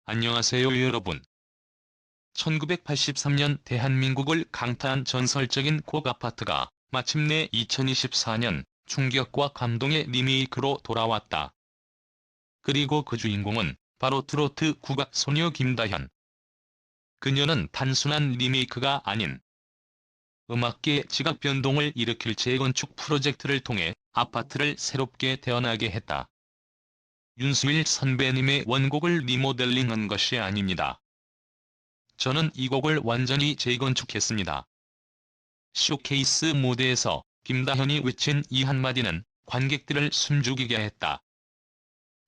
안녕하세요 여러분. 1983년 대한민국을 강타한 전설적인 곡 아파트가 마침내 2024년 충격과 감동의 리메이크로 돌아왔다. 그리고 그 주인공은 바로 트로트 국악 소녀 김다현. 그녀는 단순한 리메이크가 아닌 음악계의 지각 변동을 일으킬 재건축 프로젝트를 통해 아파트를 새롭게 태어나게 했다. 윤수일 선배님의 원곡을 리모델링한 것이 아닙니다. 저는 이 곡을 완전히 재건축했습니다. 쇼케이스 무대에서 김다현이 외친 이 한마디는 관객들을 숨죽이게 했다.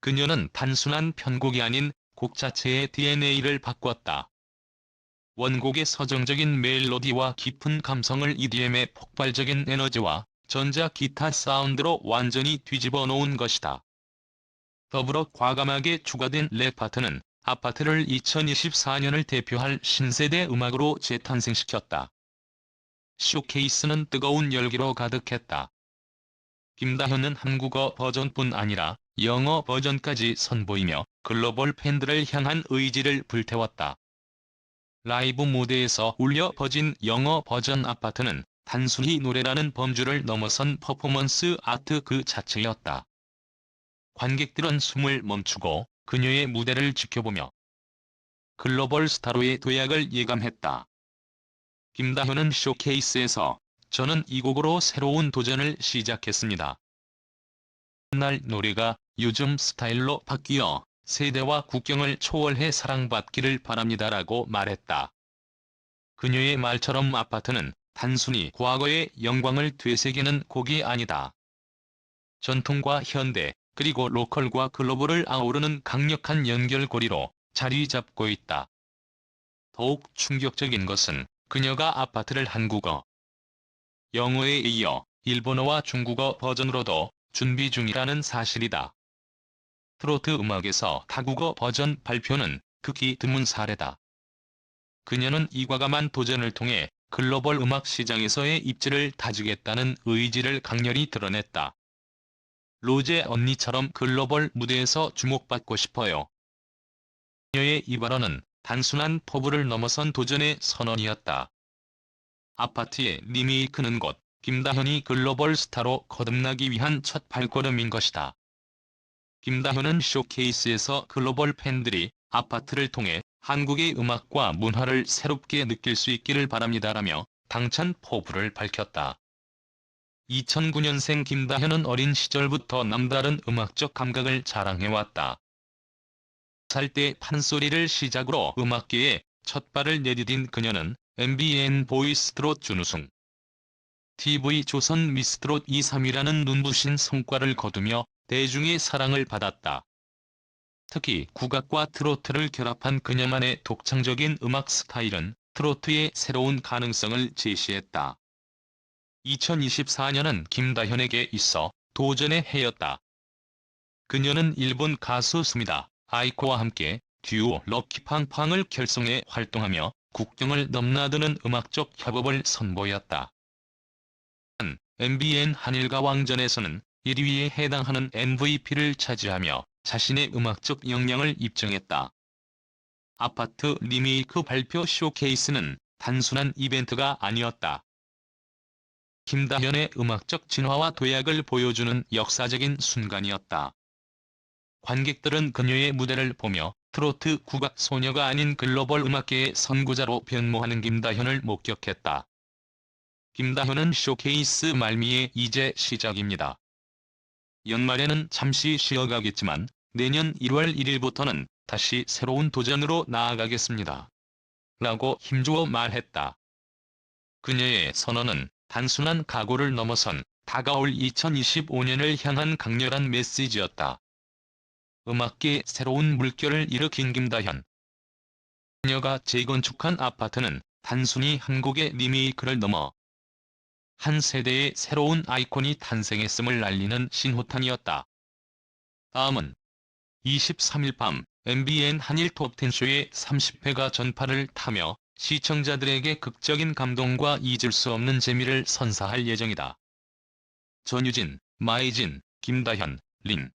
그녀는 단순한 편곡이 아닌 곡 자체의 DNA를 바꿨다. 원곡의 서정적인 멜로디와 깊은 감성을 EDM의 폭발적인 에너지와 전자 기타 사운드로 완전히 뒤집어 놓은 것이다. 더불어 과감하게 추가된 랩 파트는 아파트를 2024년을 대표할 신세대 음악으로 재탄생시켰다. 쇼케이스는 뜨거운 열기로 가득했다. 김다현은 한국어 버전뿐 아니라 영어 버전까지 선보이며 글로벌 팬들을 향한 의지를 불태웠다. 라이브 무대에서 울려 퍼진 영어 버전 아파트는 단순히 노래라는 범주를 넘어선 퍼포먼스 아트 그 자체였다. 관객들은 숨을 멈추고 그녀의 무대를 지켜보며 글로벌 스타로의 도약을 예감했다. 김다현은 쇼케이스에서 저는 이 곡으로 새로운 도전을 시작했습니다. 옛날 노래가 요즘 스타일로 바뀌어 세대와 국경을 초월해 사랑받기를 바랍니다라고 말했다. 그녀의 말처럼 아파트는 단순히 과거의 영광을 되새기는 곡이 아니다. 전통과 현대, 그리고 로컬과 글로벌을 아우르는 강력한 연결고리로 자리 잡고 있다. 더욱 충격적인 것은 그녀가 아파트를 한국어, 영어에 이어 일본어와 중국어 버전으로도 준비 중이라는 사실이다. 트로트 음악에서 다국어 버전 발표는 극히 드문 사례다. 그녀는 이 과감한 도전을 통해 글로벌 음악 시장에서의 입지를 다지겠다는 의지를 강렬히 드러냈다. 로제 언니처럼 글로벌 무대에서 주목받고 싶어요. 그녀의 이 발언은 단순한 포부를 넘어선 도전의 선언이었다. 아파트의 리메이크는 곧 김다현이 글로벌 스타로 거듭나기 위한 첫 발걸음인 것이다. 김다현은 쇼케이스에서 글로벌 팬들이 아파트를 통해 한국의 음악과 문화를 새롭게 느낄 수 있기를 바랍니다라며 당찬 포부를 밝혔다. 2009년생 김다현은 어린 시절부터 남다른 음악적 감각을 자랑해왔다. 4살 때 판소리를 시작으로 음악계에 첫 발을 내디딘 그녀는 MBN 보이스트롯 준우승, TV조선 미스트롯 2, 3위라는 눈부신 성과를 거두며 대중의 사랑을 받았다. 특히 국악과 트로트를 결합한 그녀만의 독창적인 음악 스타일은 트로트의 새로운 가능성을 제시했다. 2024년은 김다현에게 있어 도전의 해였다. 그녀는 일본 가수 스미다 아이코와 함께 듀오 럭키팡팡을 결성해 활동하며 국경을 넘나드는 음악적 협업을 선보였다. MBN 한일가왕전에서는 1위에 해당하는 MVP를 차지하며 자신의 음악적 역량을 입증했다. 아파트 리메이크 발표 쇼케이스는 단순한 이벤트가 아니었다. 김다현의 음악적 진화와 도약을 보여주는 역사적인 순간이었다. 관객들은 그녀의 무대를 보며 트로트 국악 소녀가 아닌 글로벌 음악계의 선구자로 변모하는 김다현을 목격했다. 김다현은 쇼케이스 말미에 이제 시작입니다. 연말에는 잠시 쉬어가겠지만 내년 1월 1일부터는 다시 새로운 도전으로 나아가겠습니다. 라고 힘주어 말했다. 그녀의 선언은 단순한 각오를 넘어선 다가올 2025년을 향한 강렬한 메시지였다. 음악계의 새로운 물결을 일으킨 김다현. 그녀가 재건축한 아파트는 단순히 한국의 리메이크를 넘어 한 세대의 새로운 아이콘이 탄생했음을 알리는 신호탄이었다. 다음은 23일 밤 MBN 한일 톱10쇼의 30회가 전파를 타며 시청자들에게 극적인 감동과 잊을 수 없는 재미를 선사할 예정이다. 전유진, 마이진, 김다현, 린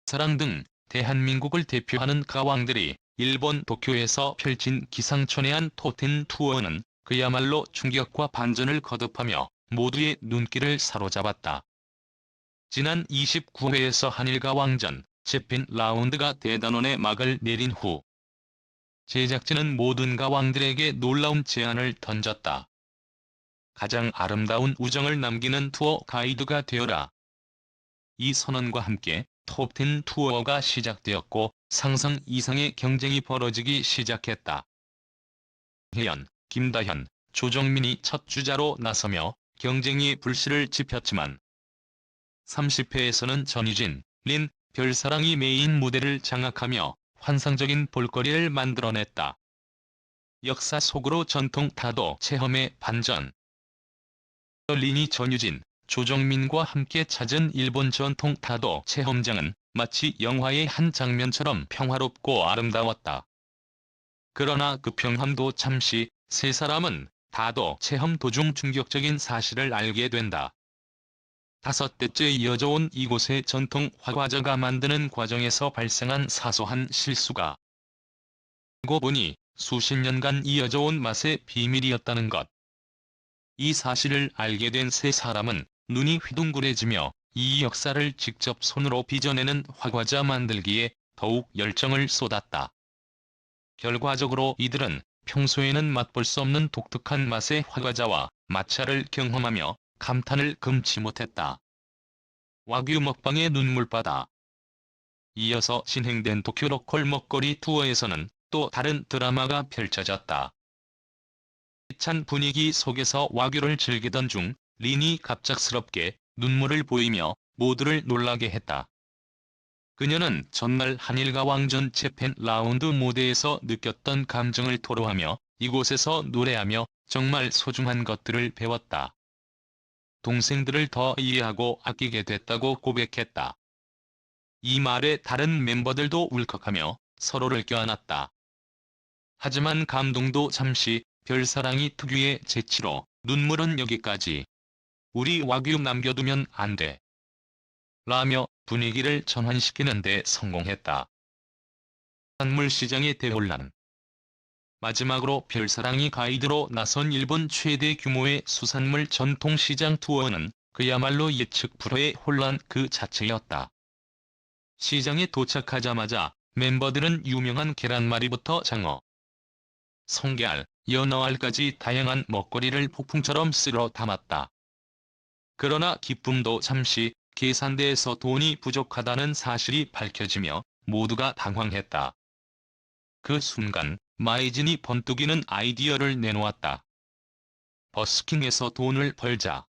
사랑 등 대한민국을 대표하는 가왕들이 일본 도쿄에서 펼친 기상천외한 톱10 투어는 그야말로 충격과 반전을 거듭하며 모두의 눈길을 사로잡았다. 지난 29회에서 한일가왕전 재팬 라운드가 대단원의 막을 내린 후 제작진은 모든 가왕들에게 놀라운 제안을 던졌다. 가장 아름다운 우정을 남기는 투어 가이드가 되어라. 이 선언과 함께 톱10 투어가 시작되었고 상상 이상의 경쟁이 벌어지기 시작했다. 혜연, 김다현, 조정민이 첫 주자로 나서며 경쟁이 불씨를 지폈지만 30회에서는 전유진, 린, 별사랑이 메인 무대를 장악하며 환상적인 볼거리를 만들어냈다. 역사 속으로 전통 타도 체험의 반전. 린이 전유진, 조정민과 함께 찾은 일본 전통 타도 체험장은 마치 영화의 한 장면처럼 평화롭고 아름다웠다. 그러나 그 평함도 잠시 세 사람은 타도 체험 도중 충격적인 사실을 알게 된다. 5대째 이어져온 이곳의 전통 화과자가 만드는 과정에서 발생한 사소한 실수가 알고 보니 수십 년간 이어져온 맛의 비밀이었다는 것. 이 사실을 알게 된 세 사람은 눈이 휘둥그레지며 이 역사를 직접 손으로 빚어내는 화과자 만들기에 더욱 열정을 쏟았다. 결과적으로 이들은 평소에는 맛볼 수 없는 독특한 맛의 화과자와 matcha를 경험하며 감탄을 금치 못했다. 와규 먹방의 눈물바다. 이어서 진행된 도쿄 로컬 먹거리 투어에서는 또 다른 드라마가 펼쳐졌다. 찬 분위기 속에서 와규를 즐기던 중 린이 갑작스럽게 눈물을 보이며 모두를 놀라게 했다. 그녀는 전날 한일가왕전 재팬 라운드 무대에서 느꼈던 감정을 토로하며 이곳에서 노래하며 정말 소중한 것들을 배웠다. 동생들을 더 이해하고 아끼게 됐다고 고백했다. 이 말에 다른 멤버들도 울컥하며 서로를 껴안았다. 하지만 감동도 잠시, 별사랑이 특유의 재치로 눈물은 여기까지. 우리 와규 남겨두면 안 돼. 라며 분위기를 전환시키는 데 성공했다. 산물시장의 대혼란. 마지막으로 별사랑이 가이드로 나선 일본 최대 규모의 수산물 전통시장 투어는 그야말로 예측 불허의 혼란 그 자체였다. 시장에 도착하자마자 멤버들은 유명한 계란말이부터 장어, 성게알, 연어알까지 다양한 먹거리를 폭풍처럼 쓸어 담았다. 그러나 기쁨도 잠시, 계산대에서 돈이 부족하다는 사실이 밝혀지며 모두가 당황했다. 그 순간 마이진이 번뜩이는 아이디어를 내놓았다. 버스킹에서 돈을 벌자.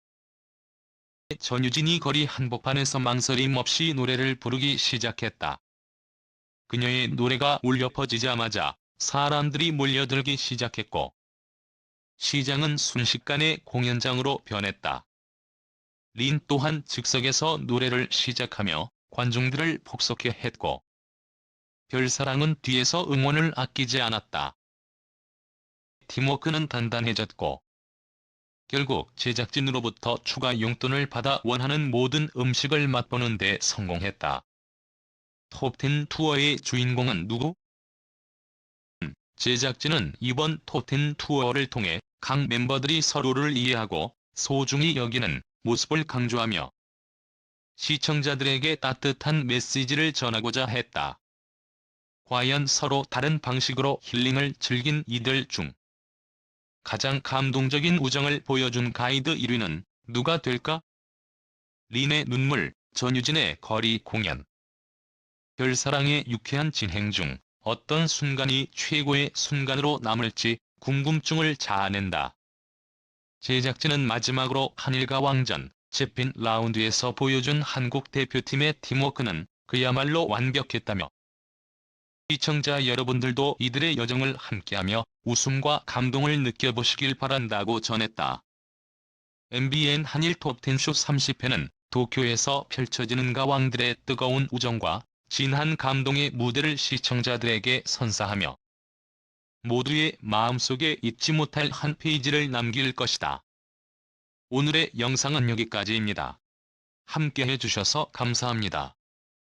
전유진이 거리 한복판에서 망설임 없이 노래를 부르기 시작했다. 그녀의 노래가 울려 퍼지자마자 사람들이 몰려들기 시작했고 시장은 순식간에 공연장으로 변했다. 린 또한 즉석에서 노래를 시작하며 관중들을 폭소케 했고 별사랑은 뒤에서 응원을 아끼지 않았다. 팀워크는 단단해졌고 결국 제작진으로부터 추가 용돈을 받아 원하는 모든 음식을 맛보는 데 성공했다. 톱10 투어의 주인공은 누구? 제작진은 이번 톱10 투어를 통해 각 멤버들이 서로를 이해하고 소중히 여기는 모습을 강조하며 시청자들에게 따뜻한 메시지를 전하고자 했다. 과연 서로 다른 방식으로 힐링을 즐긴 이들 중 가장 감동적인 우정을 보여준 가이드 1위는 누가 될까? 린의 눈물, 전유진의 거리 공연. 별사랑의 유쾌한 진행 중 어떤 순간이 최고의 순간으로 남을지 궁금증을 자아낸다. 제작진은 마지막으로 한일가왕전 재팬 라운드에서 보여준 한국 대표팀의 팀워크는 그야말로 완벽했다며 시청자 여러분들도 이들의 여정을 함께하며 웃음과 감동을 느껴보시길 바란다고 전했다. MBN 한일 톱10 쇼 30회는 도쿄에서 펼쳐지는 가왕들의 뜨거운 우정과 진한 감동의 무대를 시청자들에게 선사하며 모두의 마음속에 잊지 못할 한 페이지를 남길 것이다. 오늘의 영상은 여기까지입니다. 함께해 주셔서 감사합니다.